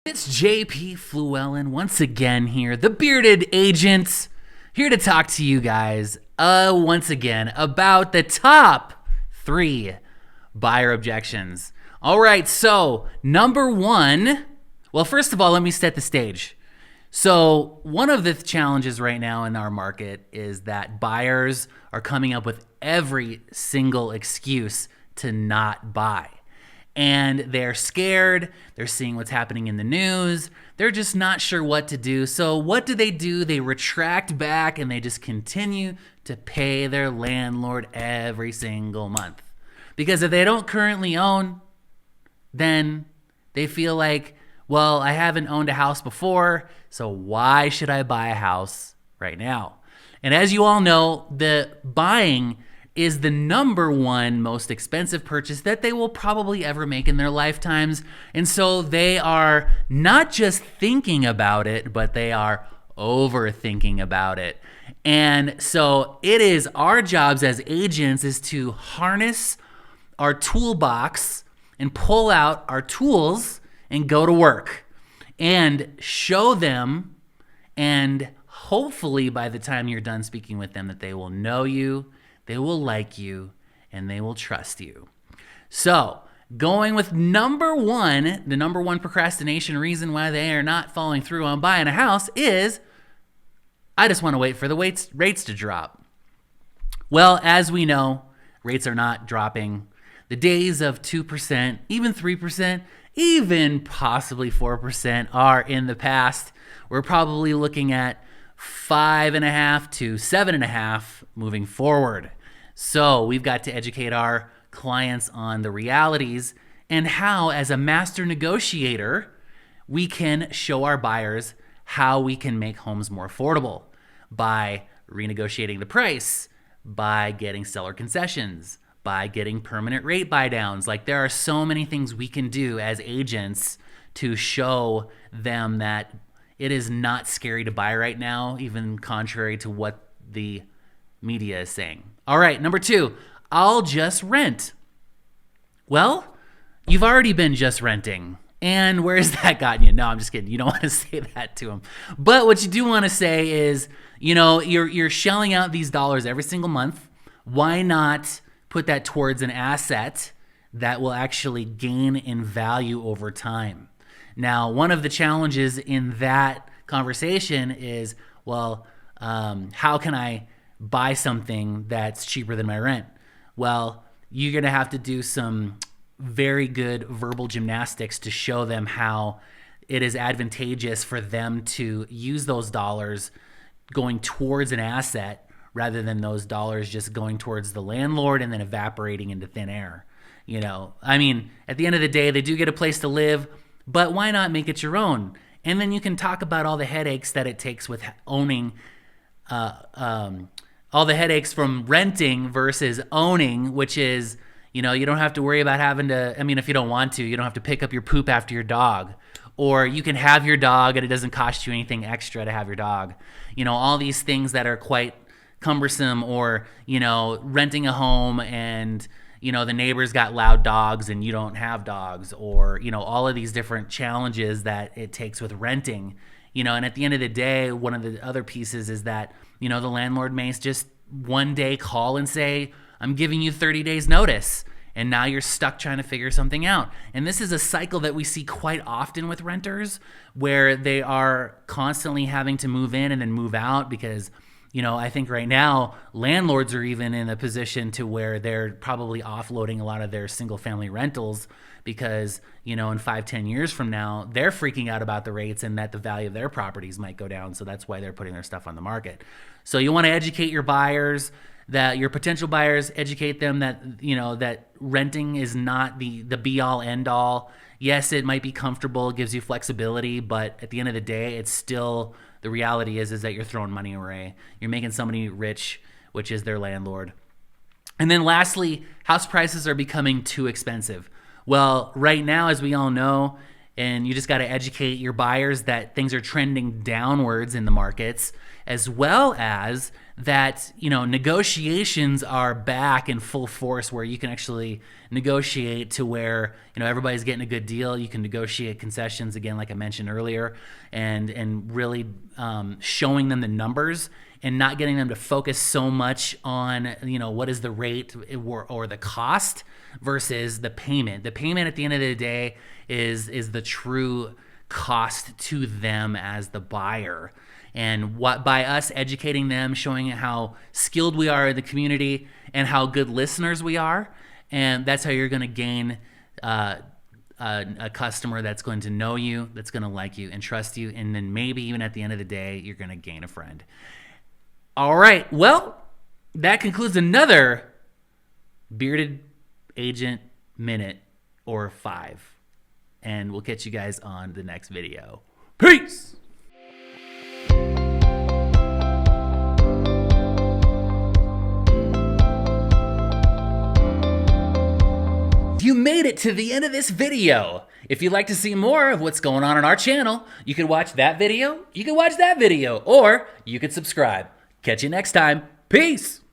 It's JP Fluellen once again here, the bearded agent, here to talk to you guys once again about the top 3 buyer objections. All right, so number 1, well, first of all, let me set the stage. So one of the challenges right now in our market is that buyers are coming up with every single excuse to not buy. And they're scared, they're seeing what's happening in the news, they're just not sure what to do. So what do? They retract back and they just continue to pay their landlord every single month. Because if they don't currently own, then they feel like, well, I haven't owned a house before, so why should I buy a house right now? And as you all know, the buying is the number 1 most expensive purchase that they will probably ever make in their lifetimes. And so they are not just thinking about it, but they are overthinking about it. And so it is our jobs as agents is to harness our toolbox and pull out our tools and go to work and show them, and hopefully by the time you're done speaking with them that they will know you, they will like you, and they will trust you. So, going with number 1, the number 1 procrastination reason why they are not following through on buying a house is, I just want to wait for the rates to drop. Well, as we know, rates are not dropping. The days of 2%, even 3%, even possibly 4% are in the past. We're probably looking at 5.5 to 7.5 moving forward. So we've got to educate our clients on the realities and how, as a master negotiator, we can show our buyers how we can make homes more affordable by renegotiating the price, by getting seller concessions, by getting permanent rate buy downs. Like, there are so many things we can do as agents to show them that it is not scary to buy right now, even contrary to what the media is saying. All right, number 2, I'll just rent. Well, you've already been just renting. And where has that gotten you? No, I'm just kidding. You don't want to say that to them. But what you do want to say is, you're shelling out these dollars every single month. Why not put that towards an asset that will actually gain in value over time? Now, one of the challenges in that conversation is, well, how can I buy something that's cheaper than my rent? Well, you're going to have to do some very good verbal gymnastics to show them how it is advantageous for them to use those dollars going towards an asset rather than those dollars just going towards the landlord and then evaporating into thin air. I mean, at the end of the day, they do get a place to live, but why not make it your own? And then you can talk about all the headaches that it takes with owning, all the headaches from renting versus owning, which is, you don't have to worry about having to, if you don't want to, you don't have to pick up your poop after your dog. Or you can have your dog and it doesn't cost you anything extra to have your dog. All these things that are quite cumbersome, or, renting a home and, the neighbors got loud dogs and you don't have dogs, or, all of these different challenges that it takes with renting. And at the end of the day, one of the other pieces is that, the landlord may just one day call and say, I'm giving you 30 days notice. And now you're stuck trying to figure something out. And this is a cycle that we see quite often with renters, where they are constantly having to move in and then move out because, I think right now landlords are even in a position to where they're probably offloading a lot of their single family rentals because, in 5-10 years from now, they're freaking out about the rates and that the value of their properties might go down. So that's why they're putting their stuff on the market. So you want to educate your buyers, that your potential buyers, educate them that, that renting is not the be all end all. Yes, it might be comfortable, it gives you flexibility, but at the end of the day, it's still, the reality is that you're throwing money away. You're making somebody rich, which is their landlord. And then lastly, house prices are becoming too expensive. Well, right now, as we all know, And you just got to educate your buyers that things are trending downwards in the markets, as well as that, negotiations are back in full force where you can actually negotiate to where, everybody's getting a good deal. You can negotiate concessions again, like I mentioned earlier, and really showing them the numbers and not getting them to focus so much on, what is the rate or the cost versus the payment. The payment at the end of the day is the true cost to them as the buyer. And what by us educating them, showing how skilled we are in the community and how good listeners we are, and that's how you're going to gain a customer that's going to know you, that's going to like you and trust you, and then maybe even at the end of the day, you're going to gain a friend. All right, well, that concludes another Bearded Agent Minute or 5. And we'll catch you guys on the next video. Peace! You made it to the end of this video. If you'd like to see more of what's going on our channel, you can watch that video, you can watch that video, or you can subscribe. Catch you next time. Peace!